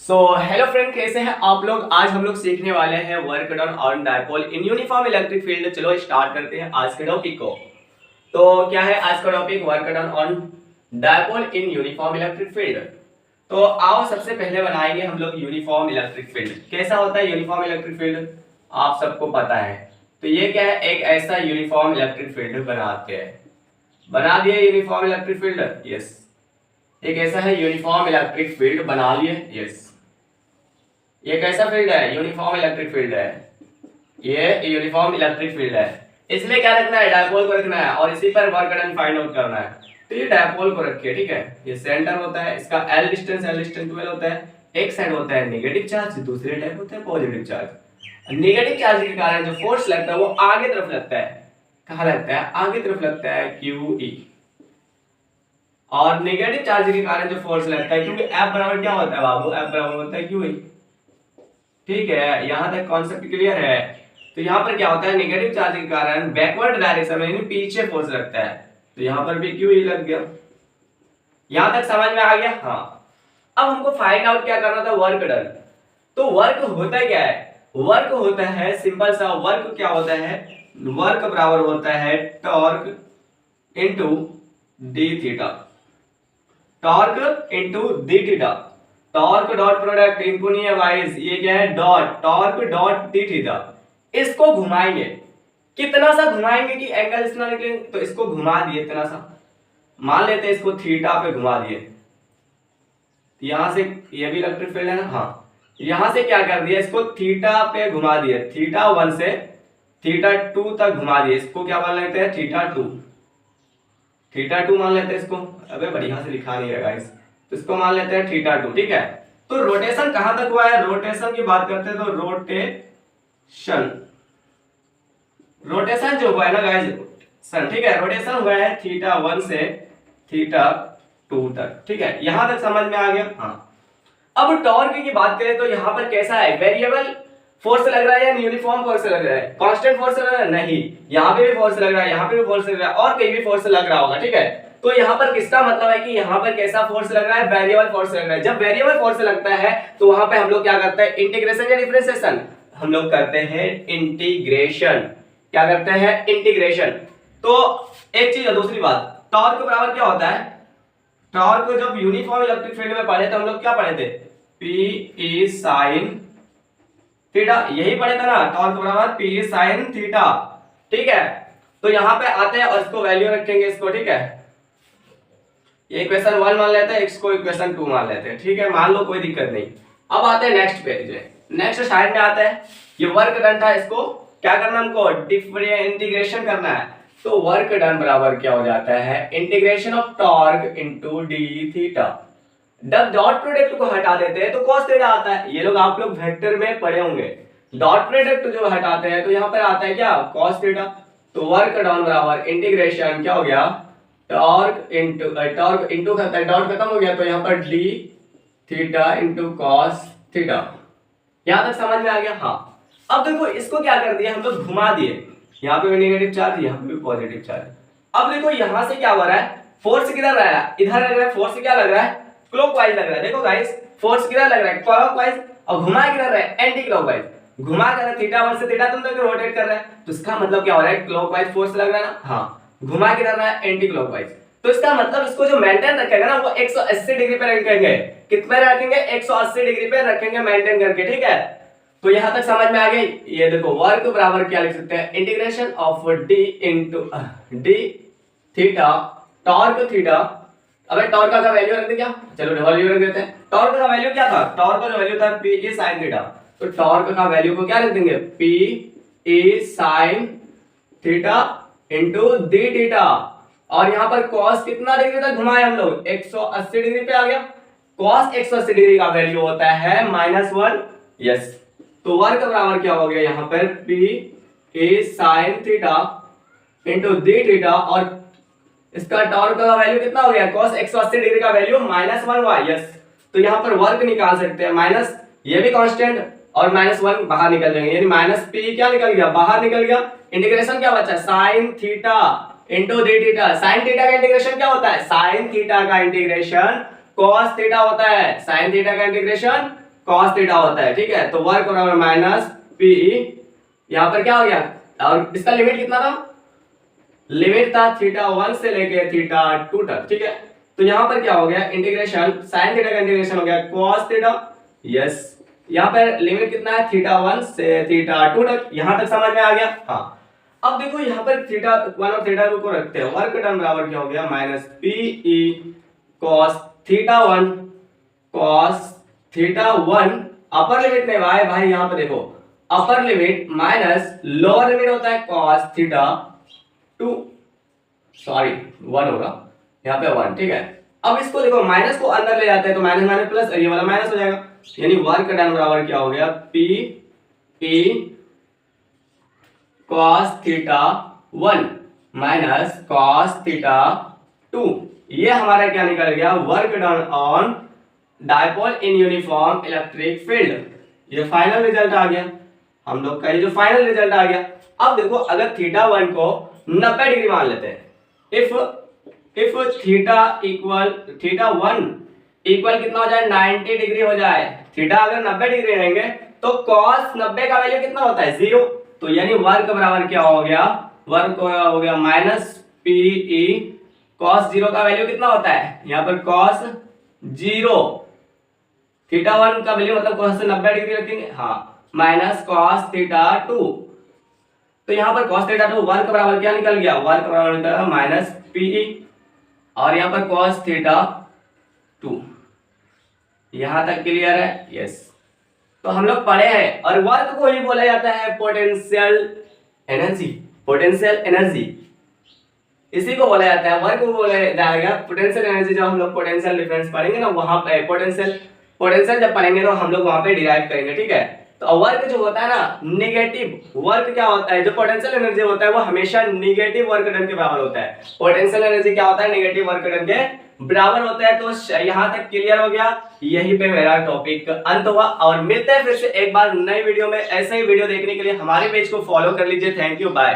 Hello friend, कैसे हैं आप लोग। आज हम लोग सीखने वाले हैं work done on dipole in uniform electric field. चलो स्टार्ट करते हैं आज के टॉपिक को। तो क्या है आज का topic? Work done on dipole in uniform electric field. तो आओ सबसे पहले बनाएंगे हम लोग यूनिफॉर्म इलेक्ट्रिक फील्ड। कैसा होता है यूनिफॉर्म इलेक्ट्रिक फील्ड, आप सबको पता है। तो ये क्या है, एक ऐसा यूनिफॉर्म इलेक्ट्रिक फील्ड बनाते हैं। बना दिए यूनिफॉर्म इलेक्ट्रिक फील्ड, यस। एक ऐसा है यूनिफॉर्म इलेक्ट्रिक फील्ड बना लिए, यस। ये कैसा फील्ड है? यूनिफॉर्म इलेक्ट्रिक फील्ड है। ये यूनिफॉर्म इलेक्ट्रिक फील्ड है। इसमें क्या रखना है? डायपोल को रखना है और इसी पर वर्क डन फाइंड आउट करना है। तो ये डायपोल को रखिए, ठीक है। ये सेंटर होता है, इसका एल डिस्टेंस 12 होता है। एक साइड होता है नेगेटिव चार्ज, दूसरे टाइप होता है पॉजिटिव चार्ज। नेगेटिव चार्ज के कारण जो फोर्स लगता है वो आगे तरफ लगता है। कहाँ लगता है? आगे तरफ लगता है, QE। और नेगेटिव चार्ज के कारण जो फोर्स लगता है, क्योंकि F बराबर क्या होता है बाबू? F बराबर होता है QE। ठीक है, यहां तक कॉन्सेप्ट क्लियर है। तो यहाँ पर क्या होता है, नेगेटिव चार्ज के कारण बैकवर्ड डायरेक्शन में यानी पीछे फोर्स लगता है। तो यहाँ पर भी क्यू ही लग गया। यहां तक समझ में आ गया? हाँ। अब हमको फाइंड आउट क्या करना था? Work done. तो वर्क होता क्या है? वर्क होता है सिंपल सा। वर्क क्या होता है? वर्क बराबर होता है torque into D theta. Torque into D theta. Torque dot product इनको नहीं है वाइज, ये क्या है? Dot. Torque dot D theta. इसको घुमाएंगे, कितना सा घुमाएंगे कि एंगल इतना निकले। तो इसको घुमा दिए इतना सा, मान लेते हैं इसको थीटा पे घुमा दिए। यहां से ये भी इलेक्ट्रिक फील्ड है ना, हाँ। यहां से क्या कर दिया, इसको थीटा पे घुमा दिए। थीटा 1 से थीटा 2 तक घुमा दिए। इसको क्या मान लेते हैं? थीटा 2। थीटा 2 मान लेते हैं इसको। अबे बढ़िया से लिखा नहीं है गाइस, तो इसको मान लेते हैं थीटा 2, ठीक है। तो रोटेशन कहां तक हुआ है? रोटेशन की बात करते हैं तो रोटेशन जो हुआ है ना गाइस, सन, ठीक है। रोटेशन हुआ है थीटा 1 से थीटा 2 तक, ठीक है। यहां तक समझ में आ गया? हाँ। अब टॉर्क की बात करें तो यहां पर कैसा है? वेरिएबल फोर्स लग रहा है या यूनिफॉर्म फोर्स लग रहा है? कांस्टेंट फोर्स लग रहा है? नहीं। यहां पे भी फोर्स लग रहा है, यहां पे भी फोर्स लग रहा है, और कहीं भी फोर्स लग रहा होगा, ठीक है। तो यहां पर किसका मतलब है कि यहां पर कैसा फोर्स लग रहा है? वेरिएबल फोर्स लग रहा है। जब वेरिएबल फोर्स लगता है तो वहां पे हम लोग क्या करते हैं? इंटीग्रेशन या डिफरेंशिएशन? हम लोग करते हैं इंटीग्रेशन। क्या करते हैं? इंटीग्रेशन। तो एक चीज है। दूसरी बात, टॉर्क बराबर क्या होता है? टॉर्क जब यूनिफॉर्म इलेक्ट्रिक फील्ड में पढ़े तो हम लोग क्या पढ़े थे? पी ई साइन थीटा, यही पढ़े था ना। टॉर्क बराबर पी ई साइन थीटा, ठीक है। तो यहां पे आते हैं और इसको वैल्यू रखेंगे इसको, ठीक है। ये इक्वेशन 1 मान लेते हैं, इसको इक्वेशन 2 मान लेते हैं, ठीक है। मान लो, कोई दिक्कत नहीं। अब आते हैं नेक्स्ट पेज में, नेक्स्ट साइड में आते हैं। ये वर्क डन था, इसको क्या करना हमको? इंटीग्रेशन करना है। तो वर्क डन बराबर क्या हो जाता है? Integration of torque into D theta. जब डॉट प्रोडक्ट को हटा देते हैं तो cos थीटा आता है। ये लोग आप लोग वेक्टर में पढ़े होंगे। डॉट प्रोडक्ट जो हटाते हैं तो यहां पर आता है क्या? cos theta. तो वर्क डन बराबर इंटीग्रेशन क्या हो गया? टॉर्क इंटू डॉट खत्म हो गया, तो यहां पर D theta into cos theta. यहां तक समझ में आ गया? हाँ। अब देखो, इसको क्या कर दिया हम लोग? घुमा दिए। यहाँ पे भी नेगेटिव चार्ज, यहाँ पे भी पॉजिटिव चार्ज। अब देखो यहां से क्या हो रहा है? फोर्स किधर रहा है? इधर लग रहा है। फोर्स क्या लग रहा है? क्लॉकवाइज लग रहा है। देखो गाइस, फोर्स किधर लग रहा है? क्लॉकवाइज। और घुमा किधर रहा है? Anti clockwise. घुमा कर थीटा 1 से थीटा 2 तक रोटेट कर रहा है। तो इसका मतलब क्या हो रहा है? क्लॉकवाइज फोर्स लग रहा है ना, हाँ। घुमा किधर रहा है? Anti clockwise. तो इसका मतलब इसको जो मेंटेन रखेगा ना, वो 180 डिग्री पे रखेंगे। कितने रखेंगे? 180 डिग्री पे रखेंगे मेंटेन करके, ठीक है। तो यहां तक समझ में आ गई? ये देखो, वर्क बराबर क्या लिख सकते हैं? Integration of D into D theta torque theta. अबे टॉर्क का वैल्यू रख दे क्या? चलो वैल्यू रख देते हैं। टॉर्क का वैल्यू क्या था? टॉर्क का वैल्यू था पी ई साइन थीटा। तो टॉर्क का वैल्यू को क्या रख देंगे? P E sine theta into D theta. और यहां पर cos कितना डिग्री तक घुमाए हम लोग? 180 डिग्री पे आ गया। cos 180 डिग्री का वैल्यू होता है -1, यस। तो वर्क बराबर क्या हो गया यहाँ पर? P A sine theta into D theta. और इसका टॉर्क का वैल्यू कितना हो गया? cos 180 डिग्री का वैल्यू -1 हुआ, यस। तो यहाँ पर वर्क निकाल सकते हैं। माइनस ये भी कांस्टेंट और -1 बाहर निकल जाएंगे, यानी माइनस पी क्या निकल गया? बाहर निकल गया। इंटीग्रेशन क्या बचा? Sine theta into D theta. Sine theta का इंटीग्रेशन क्या होता है? साइन थीटा का इंटीग्रेशन cos थीटा होता है। साइन थीटा का इंटीग्रेशन cos थीटा होता है, ठीक है। तो वर्क बराबर माइनस पी, यहाँ पर क्या हो गया, और इसका लिमिट कितना था, लिमिट था थीटा 1 से लेके थीटा 2 तक, ठीक है। तो यहाँ पर क्या हो गया, इंटीग्रेशन साइन थीटा का इंटीग्रेशन हो गया cos थीटा, यस, यहाँ पर लिमिट कितना है थीटा 1 से थीटा 2 तक, यहाँ तक समझ में आ गया। हाँ, अब देखो यहाँ पर थीटा 1 और थीटा 2 को रखते हैं, वर्क डन बराबर क्या हो गया, minus P E cos theta 1 cos theta 1 upper limit में भाई यहाँ पर देखो upper limit minus lower limit होता है cos थीटा 2, सॉरी 1 होगा यहाँ पे 1, ठीक है। अब इसको देखो माइनस को अंदर ले जाते हैं तो माइनस माइनस प्लस, ये वाला माइनस हो जाएगा, यानी वर्क डन बराबर क्या हो गया, P E cos theta 1 minus cos theta 2, ये हमारा क्या निकल गया, work done on dipole in uniform electric field. ये फाइनल रिजल्ट आ गया, हम लोग का ये जो फाइनल रिजल्ट आ गया। अब देखो अगर थीटा 1 को 90 डिग्री मान लेते हैं, if theta equal theta 1 equal कितना हो जाए, 90 डिग्री हो जाए, थीटा अगर 90 डिग्री रहेंगे तो cos 90 का वैल्यू कितना होता है, 0। तो यानी वर्क बराबर क्या हो गया, वर्क हो गया माइनस पी ई cos 0 का वैल्यू कितना होता है, यहाँ पर cos 0, थीटा 1 का वैल्यू मतलब cos से 90 डिग्री रखेंगे, हाँ, माइनस cos थीटा 2, तो यहाँ पर cos थीटा 2 वर्क बराबर क्या निकल गया, वर्क बराबर निकला माइनस पीई, और यहाँ पर cos थीटा 2, यहां तक क्लियर है, यस। तो हम लोग पढ़े हैं, और वर्क को ही बोला जाता है पोटेंशियल एनर्जी, पोटेंशियल एनर्जी इसी को बोला जाता है, वर्क को बोला जाएगा पोटेंशियल एनर्जी। जब हम लोग पोटेंशियल डिफरेंस पढ़ेंगे ना, वहां पे पोटेंशियल जब पढ़ेंगे तो हम लोग वहां पे डिराइव करेंगे, ठीक है। तो वर्क जो होता है ना, नेगेटिव वर्क क्या होता है, जो पोटेंशियल एनर्जी होता है वो हमेशा नेगेटिव वर्क डन के बराबर होता है। पोटेंशियल एनर्जी क्या होता है, नेगेटिव वर्क डन के बराबर होता है। तो यहाँ तक क्लियर हो गया, यहीं पे मेरा टॉपिक अंत हुआ, और मिलते हैं फिर से एक बार नई वीडियो में। ऐसे ही वीडियो देखने के लिए हमारे पेज को फॉलो कर लीजिए। Thank you, bye.